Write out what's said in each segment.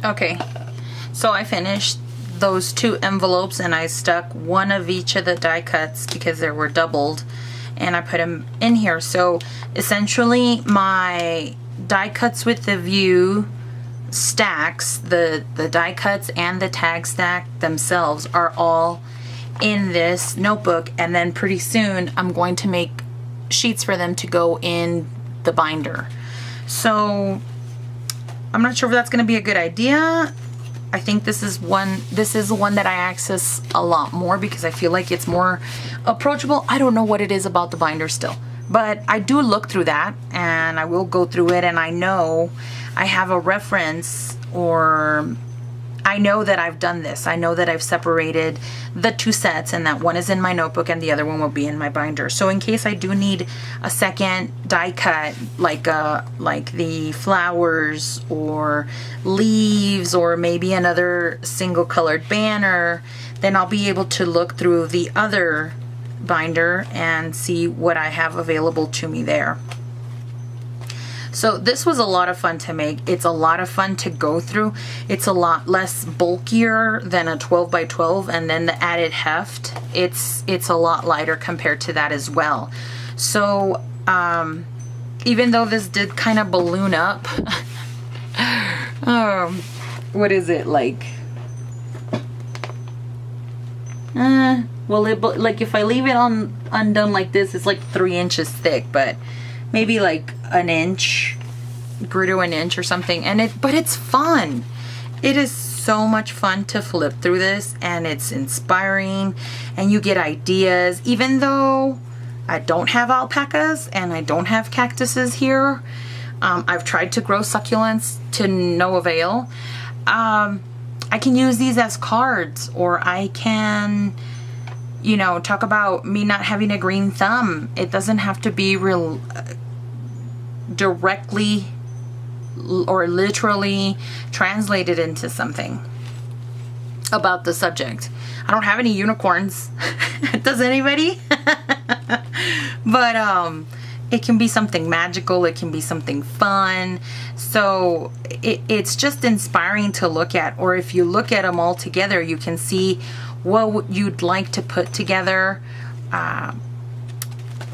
Okay, so I finished those 2 envelopes and I stuck one of each of the die cuts because they were doubled, and I put them in here. So essentially my die cuts with the view stacks, the die cuts and the tag stack themselves are all in this notebook, and then pretty soon I'm going to make sheets for them to go in the binder. So I'm not sure if that's going to be a good idea. I think this is one that I access a lot more because I feel like it's more approachable. I don't know what it is about the binder still, but I do look through that and I will go through it, and I know I have a reference, or I know that I've done this. I know that I've separated the 2 sets, and that one is in my notebook and the other one will be in my binder. So in case I do need a second die cut, like the flowers or leaves or maybe another single colored banner, then I'll be able to look through the other binder and see what I have available to me there. So this was a lot of fun to make. It's a lot of fun to go through. It's a lot less bulkier than a 12 by 12, and then the added heft, it's a lot lighter compared to that as well. So even though this did kind of balloon up, what is it like? Well, like if I leave it undone like this, it's like 3 inches thick, but maybe like an inch, grew to an inch or something. But it's fun. It is so much fun to flip through this, and it's inspiring, and you get ideas. Even though I don't have alpacas and I don't have cactuses here, I've tried to grow succulents to no avail. I can use these as cards, or I can, talk about me not having a green thumb. It doesn't have to be real directly or literally translated into something about the subject. I don't have any unicorns. Does anybody? But it can be something magical. It can be something fun. So it's just inspiring to look at. Or if you look at them all together, you can see what you'd like to put together,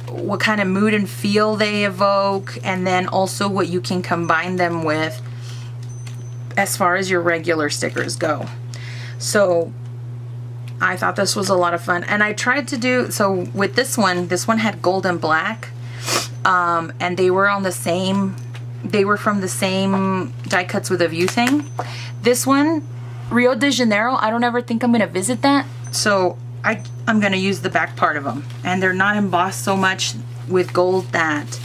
what kind of mood and feel they evoke, and then also what you can combine them with as far as your regular stickers go. So I thought this was a lot of fun, and I tried to do so with this one had gold and black, and they were from the same die cuts with a view thing. This one, Rio de Janeiro, I don't ever think I'm gonna visit that, so I'm gonna use the back part of them, and they're not embossed so much with gold that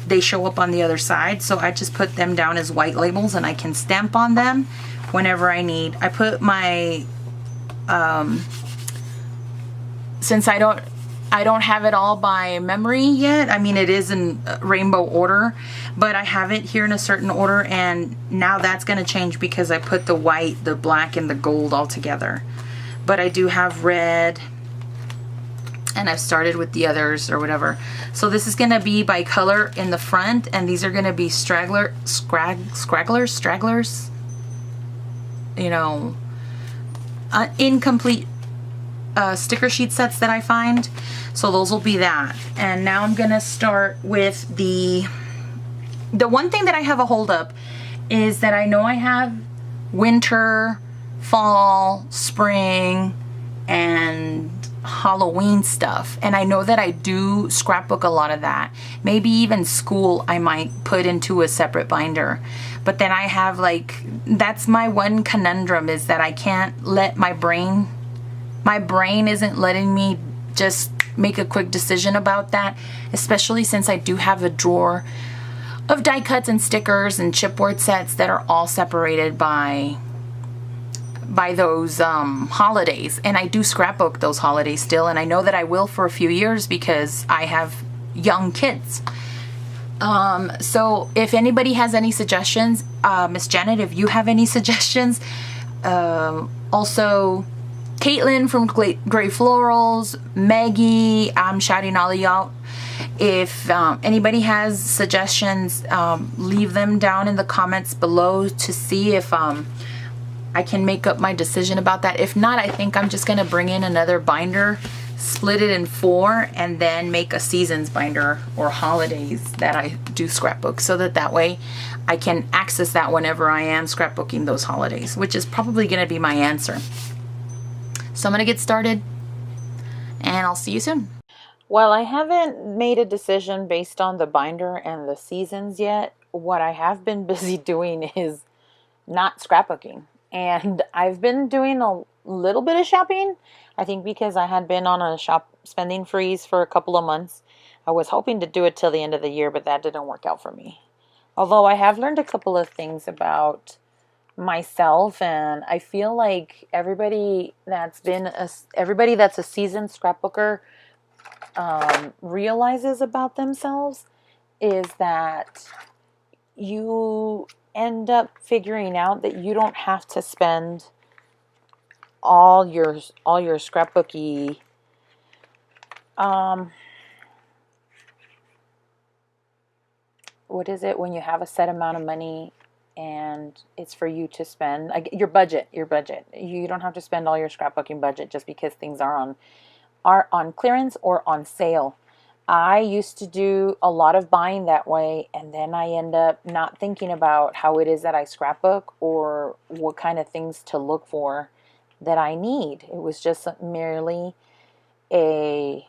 they show up on the other side. So I just put them down as white labels, and I can stamp on them whenever I need. I put my since I don't have it all by memory yet. I mean, it is in rainbow order, but I have it here in a certain order, and now that's gonna change because I put the white, the black, and the gold all together. But I do have red, and I've started with the others or whatever. So this is gonna be by color in the front, and these are gonna be stragglers, incomplete sticker sheet sets that I find. So those will be that. And now I'm gonna start with the one thing that I have a hold up is that I know I have winter, fall, spring, and Halloween stuff, and I know that I do scrapbook a lot of that. Maybe even school I might put into a separate binder. But then I have that's my one conundrum, is that I can't let my brain isn't letting me just make a quick decision about that, especially since I do have a drawer of die cuts and stickers and chipboard sets that are all separated by those holidays, and I do scrapbook those holidays still, and I know that I will for a few years because I have young kids. So if anybody has any suggestions, Miss Janet, if you have any suggestions, also Caitlin from Gray Florals, Maggie, I'm shouting all of you out. If anybody has suggestions, leave them down in the comments below to see if I can make up my decision about that. If not, I think I'm just going to bring in another binder, split it in 4, and then make a seasons binder or holidays that I do scrapbook, so that way I can access that whenever I am scrapbooking those holidays, which is probably going to be my answer. So I'm going to get started, and I'll see you soon. Well, I haven't made a decision based on the binder and the seasons yet. What I have been busy doing is not scrapbooking. And I've been doing a little bit of shopping. I think because I had been on a spending freeze for a couple of months. I was hoping to do it till the end of the year, but that didn't work out for me. Although I have learned a couple of things about myself, and I feel like everybody that's a seasoned scrapbooker realizes about themselves is that you end up figuring out that you don't have to spend all your scrapbooky what is it when you have a set amount of money and it's for you to spend, like your budget. You don't have to spend all your scrapbooking budget just because things are on clearance or on sale. I used to do a lot of buying that way, and then I end up not thinking about how it is that I scrapbook or what kind of things to look for that I need. It was just merely a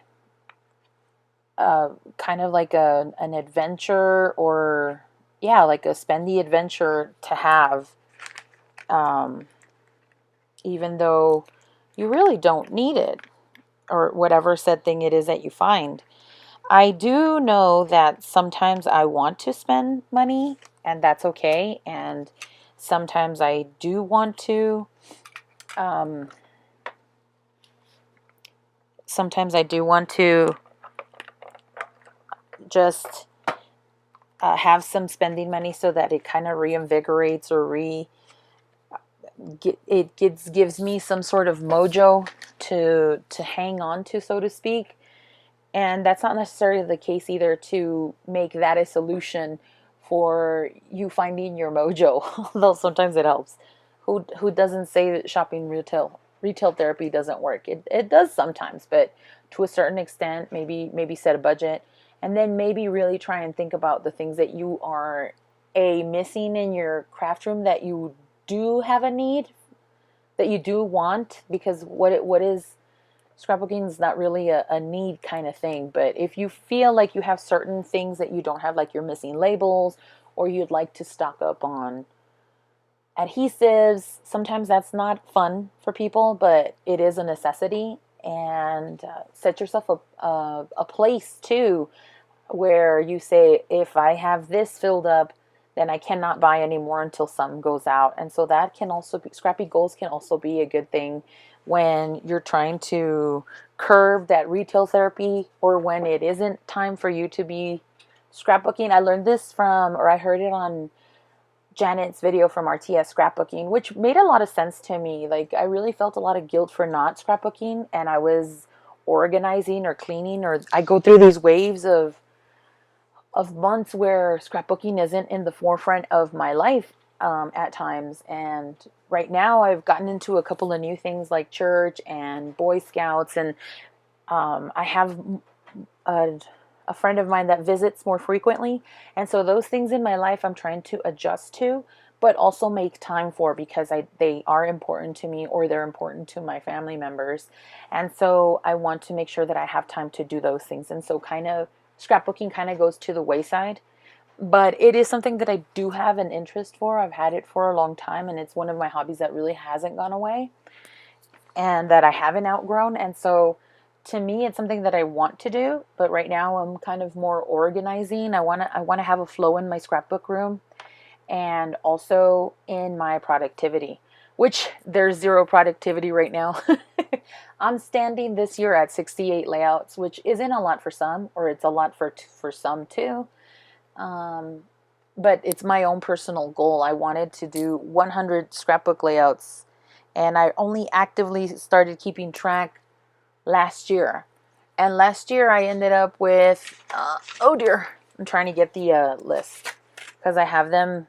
kind of like an adventure, or like a spendy adventure to have, even though you really don't need it, or whatever said thing it is that you find. I do know that sometimes I want to spend money, and that's okay, and sometimes I do want to just have some spending money so that it kind of reinvigorates or gives me some sort of mojo to hang on to, so to speak. And that's not necessarily the case either, to make that a solution for you finding your mojo, though sometimes it helps. Who doesn't say that shopping retail therapy doesn't work? It does sometimes, but to a certain extent. Maybe set a budget, and then maybe really try and think about the things that you are missing in your craft room, that you do have a need, that you do want, because what is scrapbooking is not really a need kind of thing. But if you feel like you have certain things that you don't have, like you're missing labels, or you'd like to stock up on adhesives, sometimes that's not fun for people, but it is a necessity. And set yourself a place too, where you say, if I have this filled up, then I cannot buy anymore until some goes out. And so that can also be, scrappy goals can also be a good thing when you're trying to curb that retail therapy, or when it isn't time for you to be scrapbooking. I learned this or I heard it on Janet's video from RTS Scrapbooking, which made a lot of sense to me. Like, I really felt a lot of guilt for not scrapbooking, and I was organizing or cleaning, or I go through these waves of months where scrapbooking isn't in the forefront of my life at times. And right now I've gotten into a couple of new things like church and Boy Scouts, and I have a friend of mine that visits more frequently, and so those things in my life I'm trying to adjust to, but also make time for, because they are important to me, or they're important to my family members. And so I want to make sure that I have time to do those things. And so scrapbooking kind of goes to the wayside, but it is something that I do have an interest for. I've had it for a long time, and it's one of my hobbies that really hasn't gone away and that I haven't outgrown. And so to me, it's something that I want to do, but right now I'm kind of more organizing. I want to have a flow in my scrapbook room, and also in my productivity, which there's zero productivity right now. I'm standing this year at 68 layouts, which isn't a lot for some, or it's a lot for some too. But it's my own personal goal. I wanted to do 100 scrapbook layouts, and I only actively started keeping track last year. And last year I ended up with, oh dear, I'm trying to get the list because I have them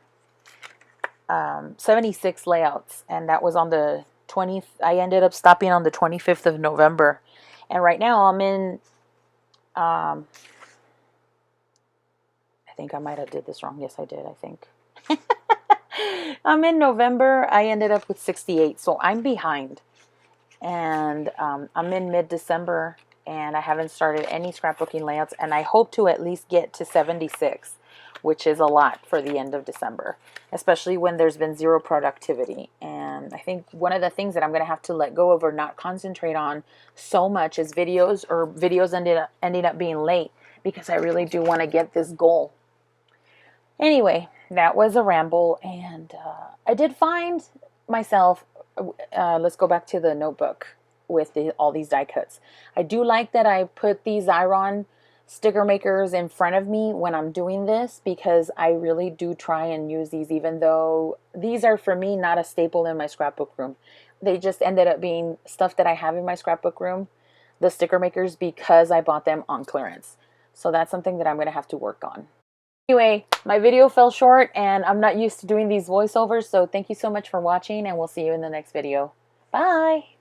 76 layouts, and that was on the 20th. I ended up stopping on the 25th of November, and right now I'm in, I think I might have did this wrong. Yes, I did, I think. I'm in November. I ended up with 68, so I'm behind. And I'm in mid-December, and I haven't started any scrapbooking layouts, and I hope to at least get to 76, which is a lot for the end of December, especially when there's been zero productivity. And I think one of the things that I'm going to have to let go of or not concentrate on so much is videos, or videos ending up being late, because I really do want to get this goal. Anyway, that was a ramble, and I did find myself, let's go back to the notebook with all these die cuts. I do like that I put these Xyron sticker makers in front of me when I'm doing this, because I really do try and use these, even though these are, for me, not a staple in my scrapbook room. They just ended up being stuff that I have in my scrapbook room, the sticker makers, because I bought them on clearance. So that's something that I'm going to have to work on. Anyway, my video fell short, and I'm not used to doing these voiceovers, so thank you so much for watching, and we'll see you in the next video. Bye!